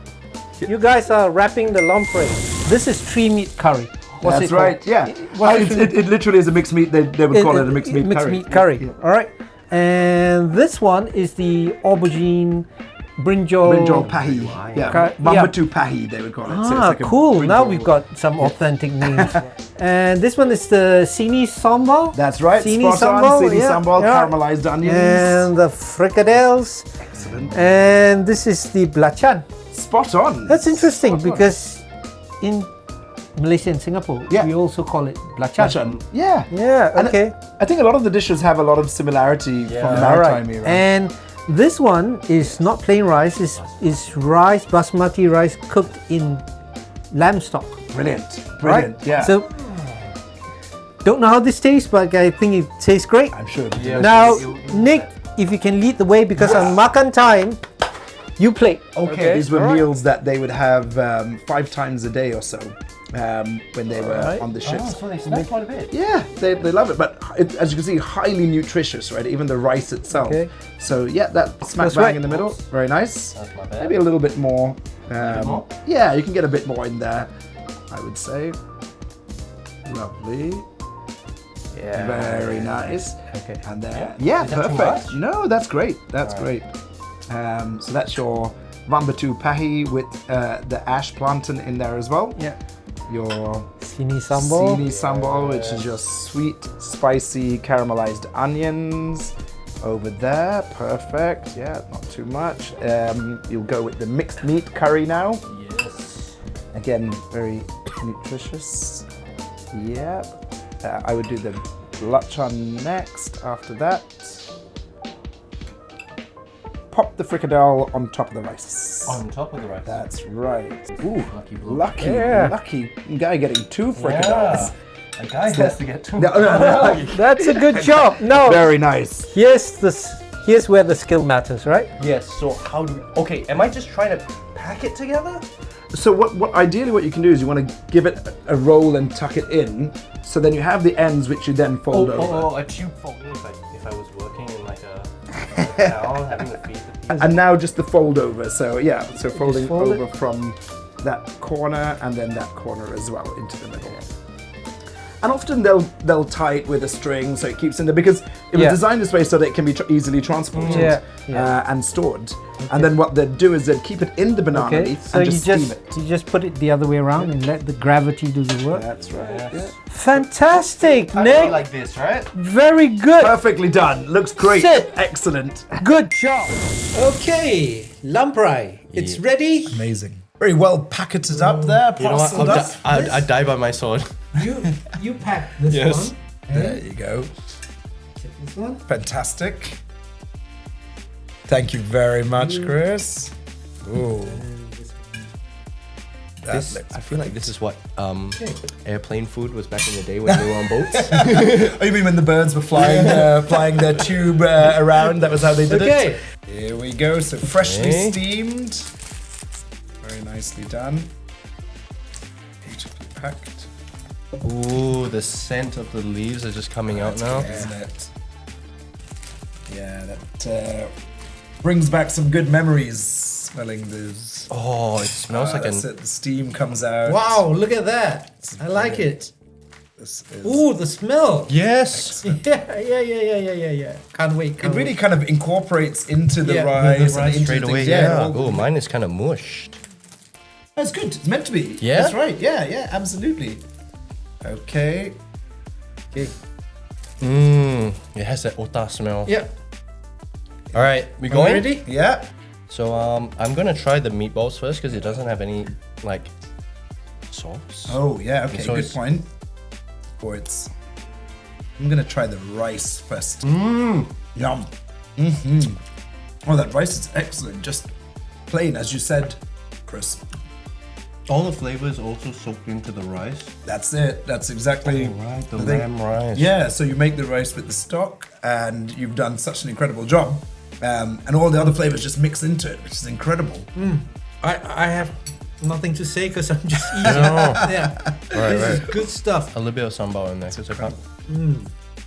you guys are wrapping the lamprey. This is tree meat curry. What's That's it right. called? Yeah. What's It literally is a mixed meat. They would call it a mixed meat curry. All right. And this one is the aubergine brinjal. Brinjal pahi. Yeah. Mambatu pahi, they would call it. So it's like a Cool. Now brinjal. we've got some authentic names. And this one is the Sini Sambal. That's right. Sini Spot Sambal. on. Sini sambal, yeah. caramelized onions. And the frikadels. Excellent. And this is the belacan. Spot on. That's interesting Spot on. because in Malaysia and Singapore, Yeah. we also call it belacan. Belacan. Yeah. Yeah, And okay. I think a lot of the dishes have a lot of similarity from the All maritime right. era. And this one is not plain rice, is rice, basmati rice cooked in lamb stock. Brilliant. Right? Yeah. So, don't know how this tastes, but I think it tastes great. I'm sure. Now, Nick, if you can lead the way, because on makan time, you play. Okay. These were meals that they would have 5 times a day or so when they were on the ships. So they snack quite a bit. Yeah, they love it. But as you can see, highly nutritious, right? Even the rice itself. Okay. So yeah, that smack That's bang right. in the middle. Very nice. That's my bad. Maybe a little bit more more? Yeah, you can get a bit more in there, I would say. Lovely. Yeah. Very nice. Okay. And then, Yeah? yeah, Is that too perfect. much? No, that's great. That's great. So that's your Vambatu Pahi with the ash plantain in there as well. Yeah. Your Sini Sambal. Sini Sambal, which is your sweet, spicy, caramelized onions over there. Perfect. Yeah, not too much. You'll go with the mixed meat curry now. Yes. Again, very nutritious. Yeah. I would do the lachan next after that. Pop the frikadel on top of the rice. On top of the rice. That's right. Ooh, Lucky bloke. lucky, Yeah. lucky guy getting 2 frikadels. A guy has to get two. That's a good job. No, Very nice. here's where the skill matters, right? Yes, so how do we... Okay, am I just trying to pack it together? So what ideally what you can do is you want to give it a roll and tuck it in, so then you have the ends which you then fold over. A tube for me if I was working in like a town, having to feed the people. And now just the fold over. So yeah, so folding fold over from that corner and then that corner as well into the middle. And often they'll tie it with a string so it keeps in there, because it was Yeah. designed this way so that it can be easily transported and stored. And then what they'd do is they'd keep it in the banana Okay, leaf so and you just steam just it. you just put it the other way around and let the gravity do the work. That's right. Yes. Yeah. Fantastic, I Nick. feel like this, right? Very good. Perfectly done. Looks great. Sid. Excellent. Good job. Okay, Lamprais. It's ready. Amazing. Very well packeted up there, You know what? parceled up. I'll die by my sword. You pack this Yes. one. There you go. Take this one. Fantastic. Thank you very much, Chris. Ooh. That looks I feel like this is what airplane food was back in the day when they were on boats. Oh, you mean when the birds were flying their tube around? That was how they did Okay. it. Here we go. So freshly Okay. steamed. Very nicely done. Beautifully packed. Ooh, the scent of the leaves are just coming out now. Isn't it? Yeah, that brings back some good memories. Smelling those. Oh, it smells like That's it. The steam comes out. Wow, look at that. I like it. This is. Ooh, the smell. Yes. Yeah. Can't wait. It Can't really wait. kind of incorporates into the Yeah, rice, The and rice into straight the away. things. Yeah. all- Oh, mine is kind of mushed. That's good. It's meant to be. Yeah? That's right. Yeah, absolutely. Okay. Okay. It has that ota smell. Yeah. All right, we Are going? we ready? Yeah. So I'm gonna try the meatballs first because it doesn't have any like sauce. Oh, yeah. Okay. So Good it's- point. Or it's. I'm gonna try the rice first. Yum. Oh, that rice is excellent. Just plain, as you said, Chris. All the flavor is also soaked into the rice. That's it. That's exactly Right, the thing. lamb rice. Yeah, so you make the rice with the stock, and you've done such an incredible job. And all the other flavors just mix into it, which is incredible. I have nothing to say because I'm just eating. Yeah. Right, This is right. good stuff. A little bit of sambal in there because I can't.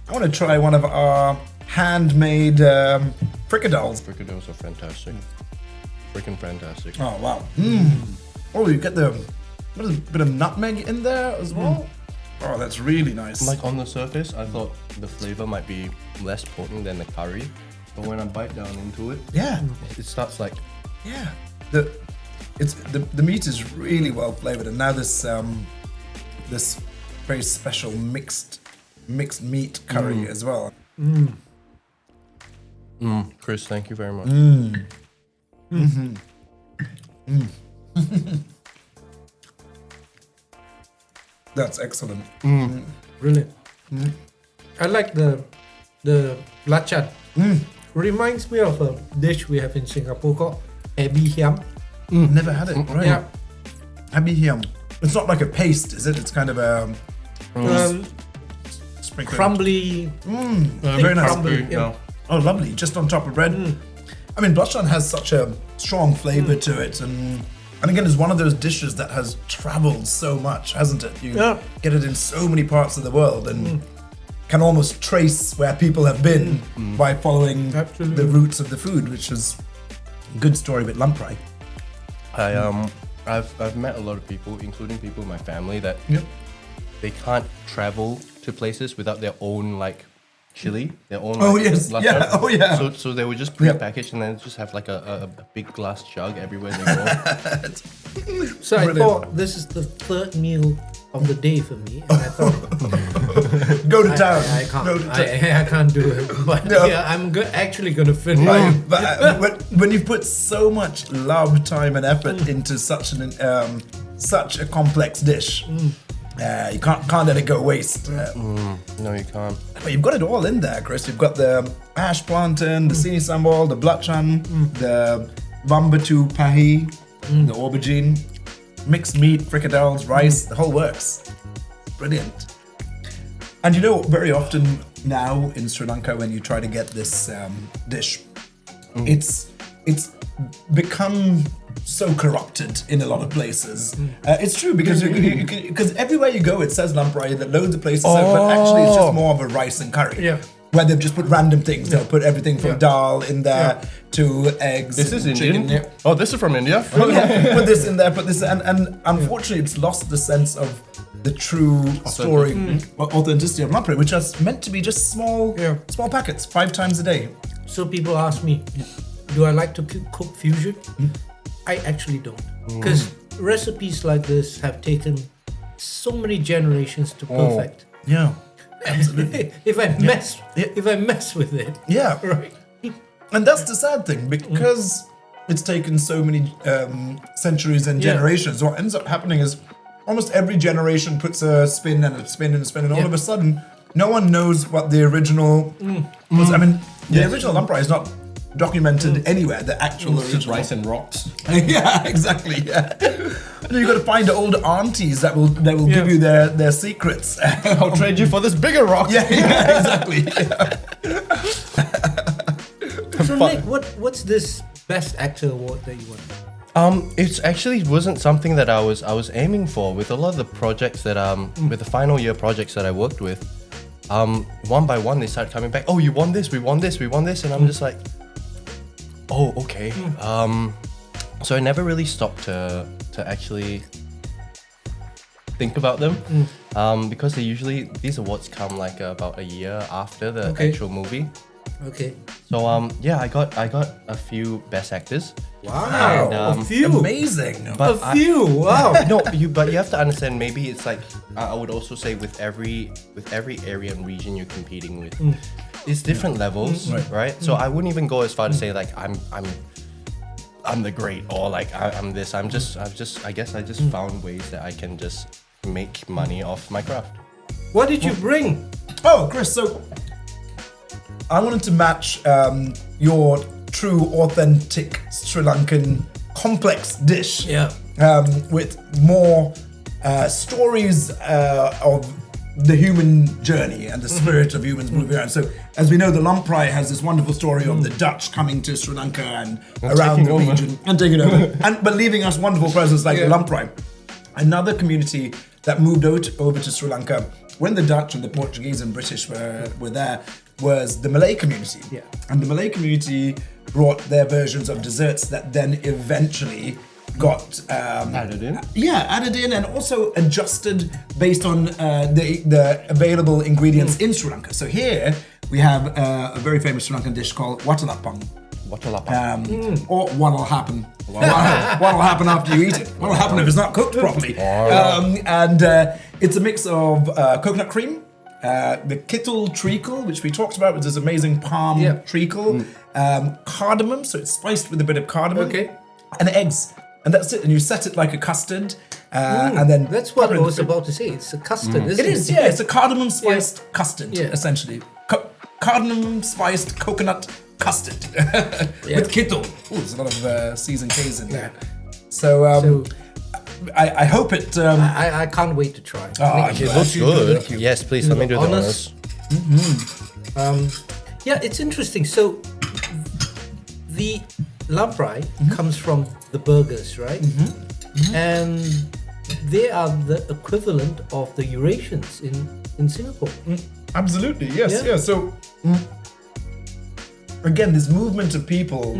I want to try one of our handmade frikadels. Frikadels are fantastic. Freaking fantastic. Oh, wow. Oh, you get the what is it, bit of nutmeg in there as well. Oh, that's really nice. Like on the surface, I thought the flavor might be less potent than the curry, but when I bite down into it, yeah, it starts like yeah. The meat is really well flavored, and now this this very special mixed meat curry as well. Chris, thank you very much. That's excellent. Brilliant. I like the lachan. Reminds me of a dish we have in Singapore called ebi hiam. Never had it. Right. Yeah. Happy yum. It's not like a paste, is it? It's kind of a sprinkling. Crumbly. Very nice. crumbly. Yeah. Oh, lovely. Just on top of bread. I mean, blanchon has such a strong flavor to it, and again, it's one of those dishes that has traveled so much, hasn't it? You Yeah. get it in so many parts of the world, and can almost trace where people have been by following Absolutely. the roots of the food, which is a good story with Lamprais. I've met a lot of people, including people in my family, that they can't travel to places without their own like chili, their own. Oh, like, yes. latte. Yeah. Oh, yeah. So they would just pre-package and then just have like a big glass jug everywhere they go. So I Brilliant. thought this is the third meal of the day for me, and I thought Go to town. I can't. Go to town. I can't do it. But No. yeah, I'm actually gonna finish. But when you put so much love, time, and effort into such a complex dish, you can't let it go waste. No, you can't. But you've got it all in there, Chris. You've got the ash plantain, the sini sambal, the blachan, the bambatu pahi, the aubergine, mixed meat, frikadels, rice, the whole works. Brilliant. And you know, very often now in Sri Lanka, when you try to get this dish, it's become so corrupted in a lot of places. It's true because because everywhere you go, it says Lamprais. That loads of places, but actually it's just more of a rice and curry. Yeah. Where they've just put random things. They'll put everything from dal in there to eggs. This is and Indian. chicken. Oh, this is from India. Put this in there, put this, and unfortunately, it's lost the sense of the true story, authenticity of Lamprais, which is meant to be just small packets, 5 times a day. So people ask me, do I like to cook fusion? I actually don't, because recipes like this have taken so many generations to perfect. Yeah, absolutely. If I mess with it, right. And that's the sad thing, because it's taken so many centuries and generations. What ends up happening is almost every generation puts a spin and a spin and a spin, and all of a sudden, no one knows what the original was. I mean, the original Lamprais is not documented anywhere. The actual original Rice and rocks. yeah, exactly. Yeah, and you've got to find the old aunties that will give you their secrets. I'll trade you for this bigger rock. yeah, exactly. Yeah. So Nick, what's this Best Actor award that you won? It's actually wasn't something that I was aiming for. With a lot of the projects that with the final year projects that I worked with, one by one they started coming back. Oh, you won this, we won this, we won this, and I'm just like, oh, okay. So I never really stopped to actually think about them, because these awards come like about a year after the actual movie. Okay. So I got a few best actors. Wow, And, a few. Amazing. But Wow. No, but you have to understand. Maybe it's like I would also say with every area and region you're competing with, it's different levels, right? So I wouldn't even go as far to say like I'm the great or like I'm this. I guess I just found ways that I can just make money off my craft. What did you bring? Oh, Chris, so I wanted to match your true, authentic Sri Lankan complex dish with more stories of the human journey and the spirit of humans moving around. So, as we know, the Lamprais has this wonderful story of the Dutch coming to Sri Lanka and around the region and taking over, but leaving us wonderful presents like the Lamprais. Another community that moved over to Sri Lanka when the Dutch and the Portuguese and British were there was the Malay community. Yeah. And the Malay community brought their versions of desserts that then eventually got Added in? Yeah, added in and also adjusted based on the available ingredients in Sri Lanka. So here we have a very famous Sri Lankan dish called Watalappan. Or what'll happen. What'll happen after you eat it? What'll happen if it's not cooked properly? And it's a mix of coconut cream, the kithul treacle, which we talked about, which is amazing palm treacle, cardamom, so it's spiced with a bit of cardamom, and eggs. And that's it. And you set it like a custard, and then That's what I was about to say. It's a custard, isn't it? it is, yeah. It's a cardamom spiced custard, essentially. Cardamom spiced coconut custard with kithul. Ooh, there's a lot of C's and K's in there. So, I hope it. I can't wait to try. It looks good. Yes, please let me do the honors. Yeah, it's interesting. So the Lamprais comes from the burgers, right? And they are the equivalent of the Eurasians in Singapore. Absolutely, yes, yeah. So again, this movement of people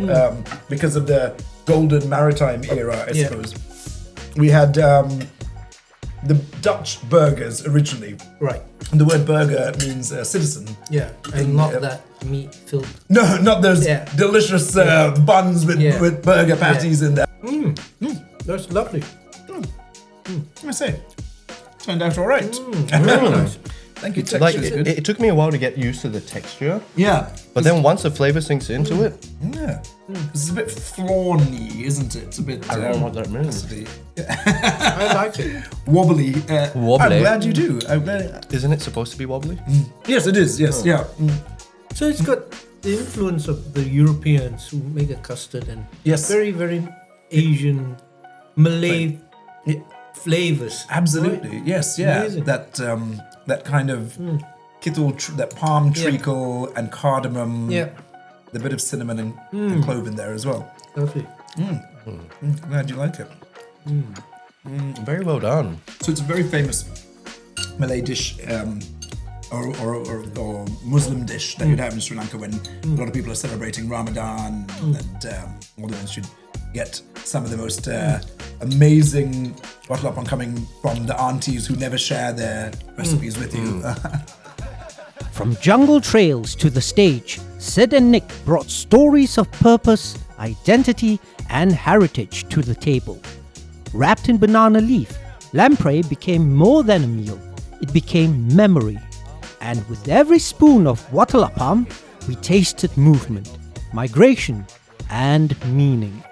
because of the golden maritime era, I suppose. We had the Dutch burgers originally. Right. And the word burger means citizen. Yeah. And not that meat filled. No, not those delicious buns with burger patties in there. That's lovely. I say, turned out all right. Very nice. Thank you. Like Texture's good. it took me a while to get used to the texture, Yeah. but then once the flavor sinks into it, Yeah. It's a bit flawny, isn't it? It's a bit. I don't know what that means. I like it. Wobbly. Wobbly. I'm glad you do. I'm glad. Isn't it supposed to be wobbly? Yes, it is. Yes, yeah. So it's got the influence of the Europeans who make a custard and Yes. very, very Asian, Malay flavors. Absolutely. Right? Yes, yeah. Amazing. That kind of kithul, that palm treacle and cardamom. Yeah. The bit of cinnamon and clove in there as well. Lovely. Glad you like it. Very well done. So it's a very famous Malay dish or Muslim dish that you'd have in Sri Lanka when a lot of people are celebrating Ramadan and all the ones should get some of the most amazing Watalappan coming from the aunties who never share their recipes with you. From jungle trails to the stage, Sid and Nick brought stories of purpose, identity, and heritage to the table. Wrapped in banana leaf, lamprey became more than a meal. It became memory. And with every spoon of Watalappan, we tasted movement, migration, and meaning.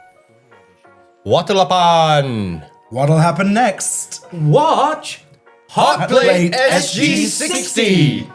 Watalappan! What'll happen next? Watch Hotplate Hotplate SG60!